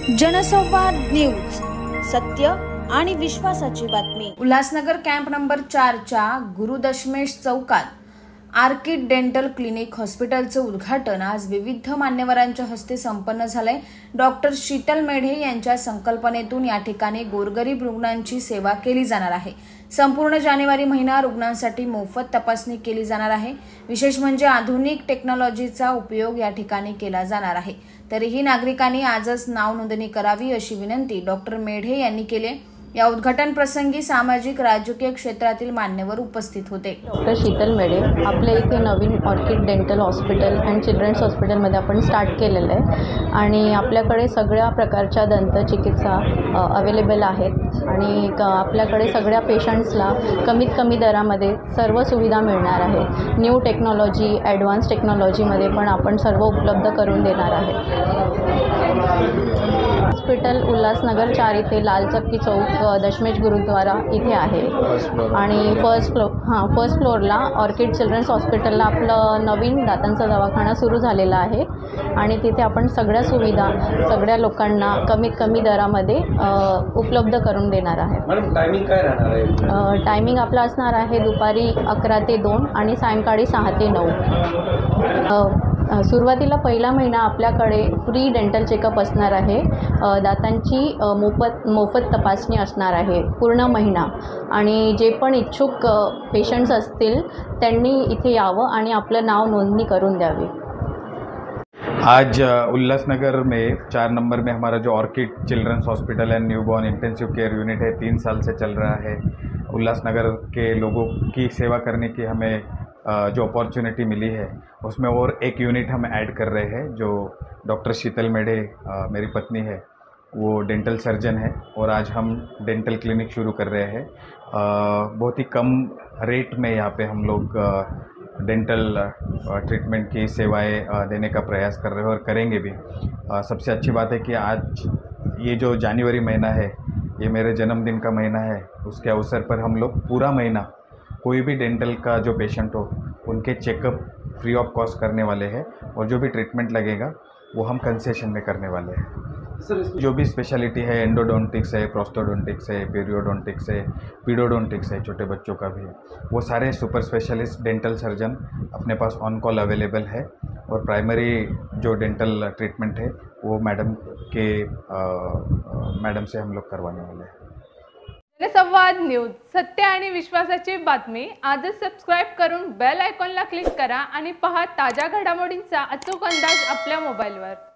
जनसंवाद न्यूज, सत्य आणि विश्वासाची बातमी। उल्हासनगर कॅम्प नंबर 4 च्या गुरुदशमेश चौकात आर्किड डेंटल क्लिनिक हॉस्पिटलचे उद्घाटन आज विविध मान्यवरांच्या हस्ते संपन्न झाले। डॉक्टर शीतल मेढे यांच्या संकल्पनेतून या ठिकाणी गोरगरीब रुग्णांची सेवा केली जाणार आहे। संपूर्ण जानेवारी महिना रुग्णांसाठी मोफत तपासणी केली जाणार आहे। विशेष म्हणजे आधुनिक टेक्नॉलॉजीचा उपयोग या ठिकाणी केला जाणार आहे। तरीही नागरिकांनी आजच नाव नोंदणी करावी अशी विनंती डॉक्टर मेढे यांनी केली। या उद्घाटन प्रसंगी सामाजिक राजकीय क्षेत्रातील मान्यवर उपस्थित होते। डॉक्टर शीतल मेढे आपल्या इथे नवीन orchid dental hospital and children's हॉस्पिटलमध्ये आपण स्टार्ट केलेलं आहे आणि आपल्याकडे सगळ्या प्रकारच्या दंतचिकित्सा अवेलेबल आहेत आणि आपल्याकडे सगळ्या पेशंट्सला कमीत कमी दरामध्ये सर्व सुविधा मिळणार आहेत। न्यू टेक्नॉलॉजी, ॲडव्हान्स टेक्नॉलॉजीमध्ये पण आपण सर्व उपलब्ध करून देणार आहे। हॉस्पिटल उल्हासनगर 4 इथे लाल चक्की चौक दशमेश गुरुद्वारा इथे आहे आणि फर्स्ट फ्लोअरला ऑर्किड चिल्ड्रन्स हॉस्पिटलला आपलं नवीन दातांचा दवाखाना सुरू झालेला आहे आणि तिथे आपण सगळ्या सुविधा सगळ्या लोकांना कमीत कमी दरामध्ये उपलब्ध करून देणार आहे। मॅडम टायमिंग काय राहणार आहे? टायमिंग आपला असणार आहे दुपारी 11 ते 2 आणि सायंकाळी 6 ते 9। सुरुवातीला पहिला महिना आपल्याकडे फ्री डेंटल चेकअप असणार आहे। दातांची मोफत तपासणी असणार आहे पूर्ण महिना आणि जे पण इच्छुक पेशंट्स असतील त्यांनी इथे यावं आणि आपलं नाव नोंदणी करून द्यावी। आज उल्लासनगर में 4 नंबर में हमारा जो Orchid children's hospital and newborn intensive care unit है 3 साल से चल रहा है। उल्लासनगर के लोगों की सेवा करने की हमें जो अपॉर्चुनिटी मिली है उसमें और एक यूनिट हम ऐड कर रहे हैं। जो डॉक्टर शीतल मेढे मेरी पत्नी है, वो डेंटल सर्जन है और आज हम डेंटल क्लिनिक शुरू कर रहे हैं। बहुत ही कम रेट में यहाँ पे हम लोग डेंटल ट्रीटमेंट की सेवाएं देने का प्रयास कर रहे हैं और करेंगे भी। सबसे अच्छी बात है कि आज ये जो जनवरी महीना है, ये मेरे जन्मदिन का महीना है, उसके अवसर पर हम लोग पूरा महीना कोई भी डेंटल का जो पेशेंट हो उनके चेकअप फ्री ऑफ कॉस्ट करने वाले हैं और जो भी ट्रीटमेंट लगेगा वो हम कंसेशन में करने वाले हैं। सर जो भी स्पेशलिटी है, एंडोडोंटिक्स है, प्रोस्टोडोंटिक्स है, पीरियोडोंटिक्स है, पीडोडोंटिक्स है, छोटे बच्चों का भी है, वो सारे सुपर स्पेशलिस्ट डेंटल सर्जन अपने पास ऑन कॉल अवेलेबल है और प्राइमरी जो डेंटल ट्रीटमेंट है वो मैडम से हम लोग करवाने वाले हैं। जनसंवाद न्यूज, सत्य आणि विश्वासाची बातमी। आजच सबस्क्राइब करून बेल आयकॉनला क्लिक करा आणि पहा ताज्या घडामोडींचा अचूक अंदाज आपल्या मोबाईलवर।